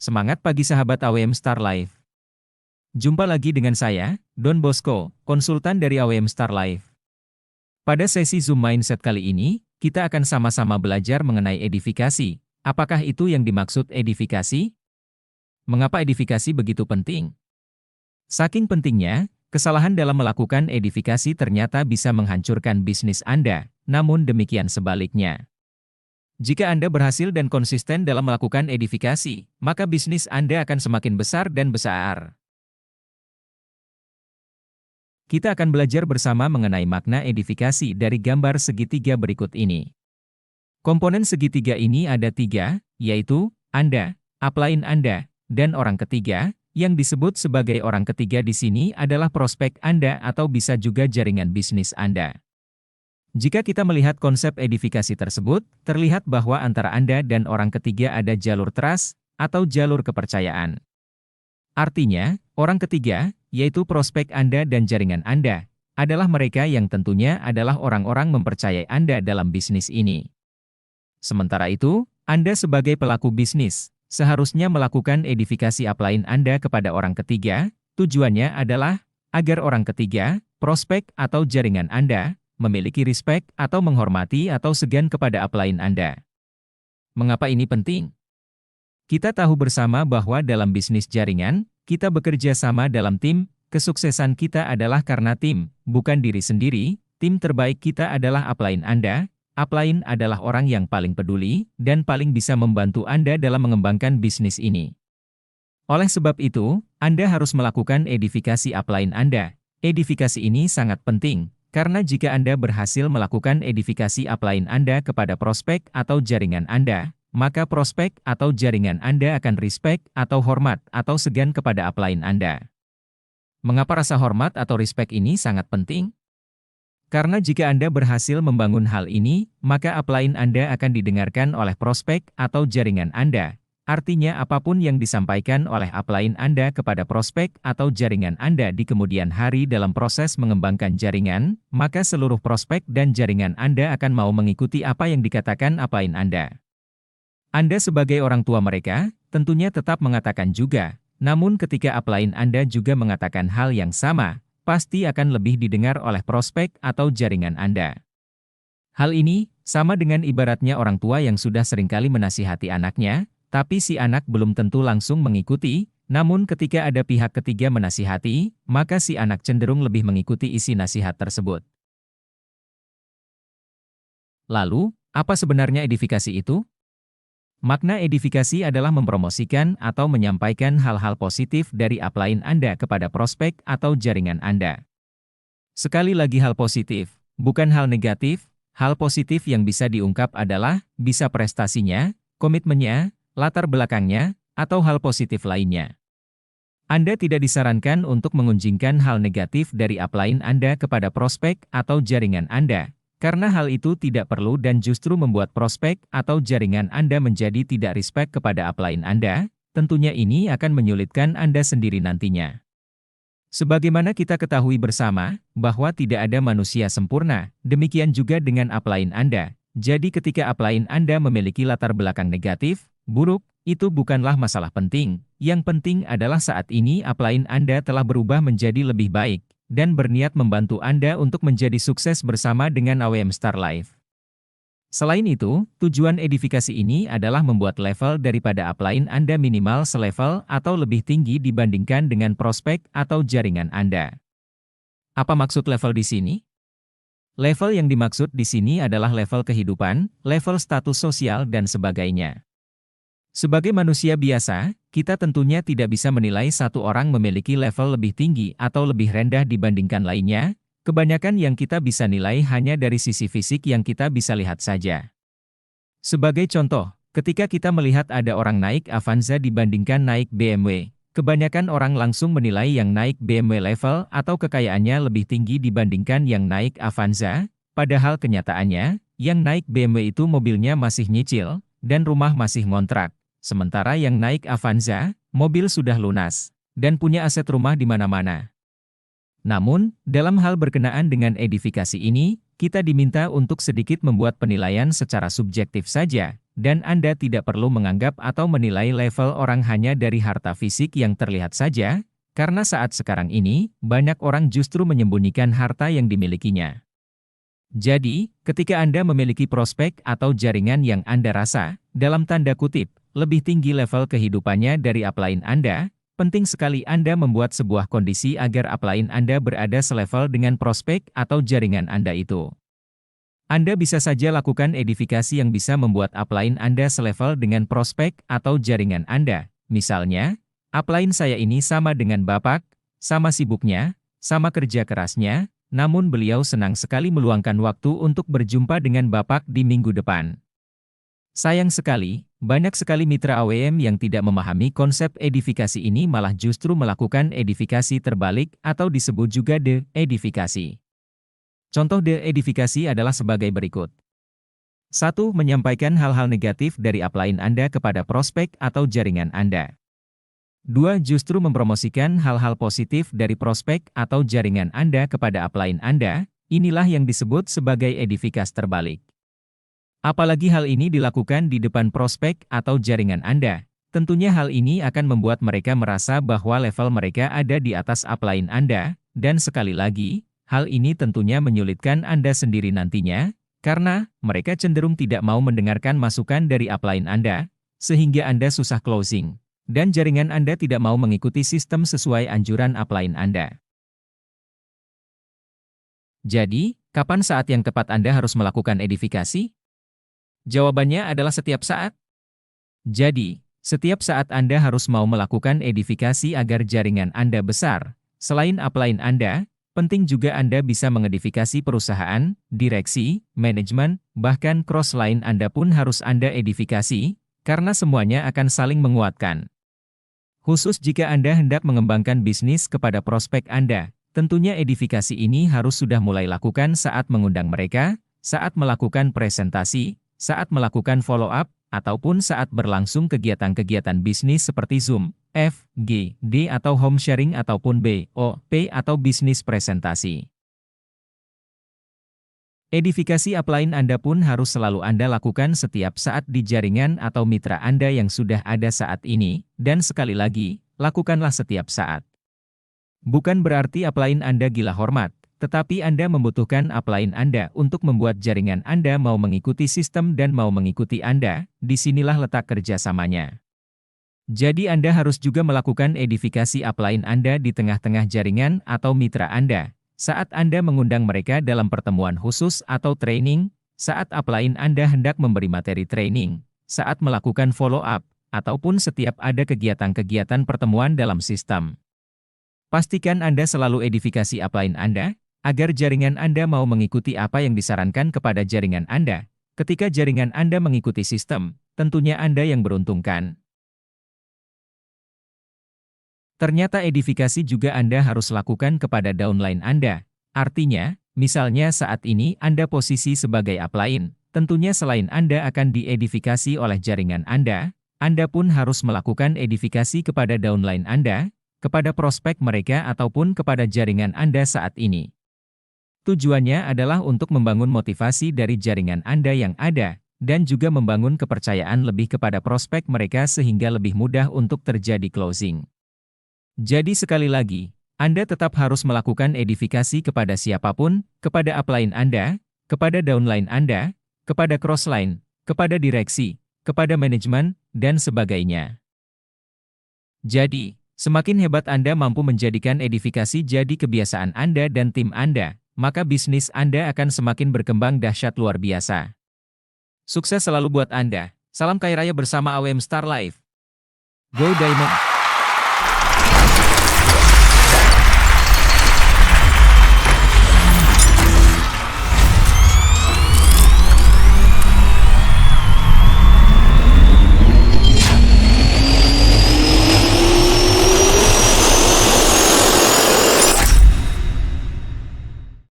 Semangat pagi sahabat AWM Star Life. Jumpa lagi dengan saya, Don Bosco, konsultan dari AWM Star Life. Pada sesi Zoom Mindset kali ini, kita akan sama-sama belajar mengenai edifikasi. Apakah itu yang dimaksud edifikasi? Mengapa edifikasi begitu penting? Saking pentingnya, kesalahan dalam melakukan edifikasi ternyata bisa menghancurkan bisnis Anda, namun demikian sebaliknya. Jika Anda berhasil dan konsisten dalam melakukan edifikasi, maka bisnis Anda akan semakin besar dan besar. Kita akan belajar bersama mengenai makna edifikasi dari gambar segitiga berikut ini. Komponen segitiga ini ada 3, yaitu Anda, upline Anda, dan orang ketiga. Yang disebut sebagai orang ketiga di sini adalah prospek Anda atau bisa juga jaringan bisnis Anda. Jika kita melihat konsep edifikasi tersebut, terlihat bahwa antara Anda dan orang ketiga ada jalur trust atau jalur kepercayaan. Artinya, orang ketiga, yaitu prospek Anda dan jaringan Anda, adalah mereka yang tentunya adalah orang-orang mempercayai Anda dalam bisnis ini. Sementara itu, Anda sebagai pelaku bisnis, seharusnya melakukan edifikasi upline Anda kepada orang ketiga. Tujuannya adalah agar orang ketiga, prospek atau jaringan Anda, memiliki respect atau menghormati atau segan kepada upline Anda. Mengapa ini penting? Kita tahu bersama bahwa dalam bisnis jaringan, kita bekerja sama dalam tim. Kesuksesan kita adalah karena tim, bukan diri sendiri. Tim terbaik kita adalah upline Anda. Upline adalah orang yang paling peduli dan paling bisa membantu Anda dalam mengembangkan bisnis ini. Oleh sebab itu, Anda harus melakukan edifikasi upline Anda. Edifikasi ini sangat penting, karena jika Anda berhasil melakukan edifikasi upline Anda kepada prospek atau jaringan Anda, maka prospek atau jaringan Anda akan respect atau hormat atau segan kepada upline Anda. Mengapa rasa hormat atau respect ini sangat penting? Karena jika Anda berhasil membangun hal ini, maka upline Anda akan didengarkan oleh prospek atau jaringan Anda. Artinya apapun yang disampaikan oleh upline Anda kepada prospek atau jaringan Anda di kemudian hari dalam proses mengembangkan jaringan, maka seluruh prospek dan jaringan Anda akan mau mengikuti apa yang dikatakan upline Anda. Anda sebagai orang tua mereka, tentunya tetap mengatakan juga, namun ketika upline Anda juga mengatakan hal yang sama, pasti akan lebih didengar oleh prospek atau jaringan Anda. Hal ini sama dengan ibaratnya orang tua yang sudah seringkali menasihati anaknya, tapi si anak belum tentu langsung mengikuti, namun ketika ada pihak ketiga menasihati, maka si anak cenderung lebih mengikuti isi nasihat tersebut. Lalu, apa sebenarnya edifikasi itu? Makna edifikasi adalah mempromosikan atau menyampaikan hal-hal positif dari upline Anda kepada prospek atau jaringan Anda. Sekali lagi hal positif, bukan hal negatif. Hal positif yang bisa diungkap adalah bisa prestasinya, komitmennya, latar belakangnya, atau hal positif lainnya. Anda tidak disarankan untuk mengunjingkan hal negatif dari upline Anda kepada prospek atau jaringan Anda, karena hal itu tidak perlu dan justru membuat prospek atau jaringan Anda menjadi tidak respect kepada upline Anda. Tentunya ini akan menyulitkan Anda sendiri nantinya. Sebagaimana kita ketahui bersama, bahwa tidak ada manusia sempurna, demikian juga dengan upline Anda. Jadi ketika upline Anda memiliki latar belakang negatif, buruk, itu bukanlah masalah penting. Yang penting adalah saat ini upline Anda telah berubah menjadi lebih baik, dan berniat membantu Anda untuk menjadi sukses bersama dengan AWM Star Life. Selain itu, tujuan edifikasi ini adalah membuat level daripada upline Anda minimal selevel atau lebih tinggi dibandingkan dengan prospek atau jaringan Anda. Apa maksud level di sini? Level yang dimaksud di sini adalah level kehidupan, level status sosial dan sebagainya. Sebagai manusia biasa, kita tentunya tidak bisa menilai satu orang memiliki level lebih tinggi atau lebih rendah dibandingkan lainnya. Kebanyakan yang kita bisa nilai hanya dari sisi fisik yang kita bisa lihat saja. Sebagai contoh, ketika kita melihat ada orang naik Avanza dibandingkan naik BMW, kebanyakan orang langsung menilai yang naik BMW level atau kekayaannya lebih tinggi dibandingkan yang naik Avanza, padahal kenyataannya, yang naik BMW itu mobilnya masih nyicil, dan rumah masih ngontrak. Sementara yang naik Avanza, mobil sudah lunas, dan punya aset rumah di mana-mana. Namun, dalam hal berkenaan dengan edifikasi ini, kita diminta untuk sedikit membuat penilaian secara subjektif saja, dan Anda tidak perlu menganggap atau menilai level orang hanya dari harta fisik yang terlihat saja, karena saat sekarang ini, banyak orang justru menyembunyikan harta yang dimilikinya. Jadi, ketika Anda memiliki prospek atau jaringan yang Anda rasa, dalam tanda kutip, lebih tinggi level kehidupannya dari upline Anda, penting sekali Anda membuat sebuah kondisi agar upline Anda berada selevel dengan prospek atau jaringan Anda itu. Anda bisa saja lakukan edifikasi yang bisa membuat upline Anda selevel dengan prospek atau jaringan Anda. Misalnya, upline saya ini sama dengan Bapak, sama sibuknya, sama kerja kerasnya, namun beliau senang sekali meluangkan waktu untuk berjumpa dengan Bapak di minggu depan. Sayang sekali, banyak sekali mitra AWM yang tidak memahami konsep edifikasi ini malah justru melakukan edifikasi terbalik atau disebut juga de-edifikasi. Contoh de-edifikasi adalah sebagai berikut. 1. Menyampaikan hal-hal negatif dari upline Anda kepada prospek atau jaringan Anda. 2. Justru mempromosikan hal-hal positif dari prospek atau jaringan Anda kepada upline Anda, inilah yang disebut sebagai edifikasi terbalik. Apalagi hal ini dilakukan di depan prospek atau jaringan Anda, tentunya hal ini akan membuat mereka merasa bahwa level mereka ada di atas upline Anda, dan sekali lagi, hal ini tentunya menyulitkan Anda sendiri nantinya, karena mereka cenderung tidak mau mendengarkan masukan dari upline Anda, sehingga Anda susah closing. Dan jaringan Anda tidak mau mengikuti sistem sesuai anjuran upline Anda. Jadi, kapan saat yang tepat Anda harus melakukan edifikasi? Jawabannya adalah setiap saat. Jadi, setiap saat Anda harus mau melakukan edifikasi agar jaringan Anda besar. Selain upline Anda, penting juga Anda bisa mengedifikasi perusahaan, direksi, manajemen, bahkan cross-line Anda pun harus Anda edifikasi, karena semuanya akan saling menguatkan. Khusus jika Anda hendak mengembangkan bisnis kepada prospek Anda, tentunya edifikasi ini harus sudah mulai lakukan saat mengundang mereka, saat melakukan presentasi, saat melakukan follow-up, ataupun saat berlangsung kegiatan-kegiatan bisnis seperti Zoom, FGD atau home sharing ataupun BOP atau bisnis presentasi. Edifikasi upline Anda pun harus selalu Anda lakukan setiap saat di jaringan atau mitra Anda yang sudah ada saat ini, dan sekali lagi, lakukanlah setiap saat. Bukan berarti upline Anda gila hormat, tetapi Anda membutuhkan upline Anda untuk membuat jaringan Anda mau mengikuti sistem dan mau mengikuti Anda, disinilah letak kerjasamanya. Jadi Anda harus juga melakukan edifikasi upline Anda di tengah-tengah jaringan atau mitra Anda. Saat Anda mengundang mereka dalam pertemuan khusus atau training, saat upline Anda hendak memberi materi training, saat melakukan follow-up, ataupun setiap ada kegiatan-kegiatan pertemuan dalam sistem. Pastikan Anda selalu edifikasi upline Anda, agar jaringan Anda mau mengikuti apa yang disarankan kepada jaringan Anda. Ketika jaringan Anda mengikuti sistem, tentunya Anda yang beruntungkan. Ternyata edifikasi juga Anda harus lakukan kepada downline Anda. Artinya, misalnya saat ini Anda posisi sebagai upline, tentunya selain Anda akan diedifikasi oleh jaringan Anda pun harus melakukan edifikasi kepada downline Anda, kepada prospek mereka ataupun kepada jaringan Anda saat ini. Tujuannya adalah untuk membangun motivasi dari jaringan Anda yang ada, dan juga membangun kepercayaan lebih kepada prospek mereka sehingga lebih mudah untuk terjadi closing. Jadi sekali lagi, Anda tetap harus melakukan edifikasi kepada siapapun, kepada upline Anda, kepada downline Anda, kepada crossline, kepada direksi, kepada manajemen, dan sebagainya. Jadi, semakin hebat Anda mampu menjadikan edifikasi jadi kebiasaan Anda dan tim Anda, maka bisnis Anda akan semakin berkembang dahsyat luar biasa. Sukses selalu buat Anda. Salam kaya raya bersama AWM Star Life. Go Diamond!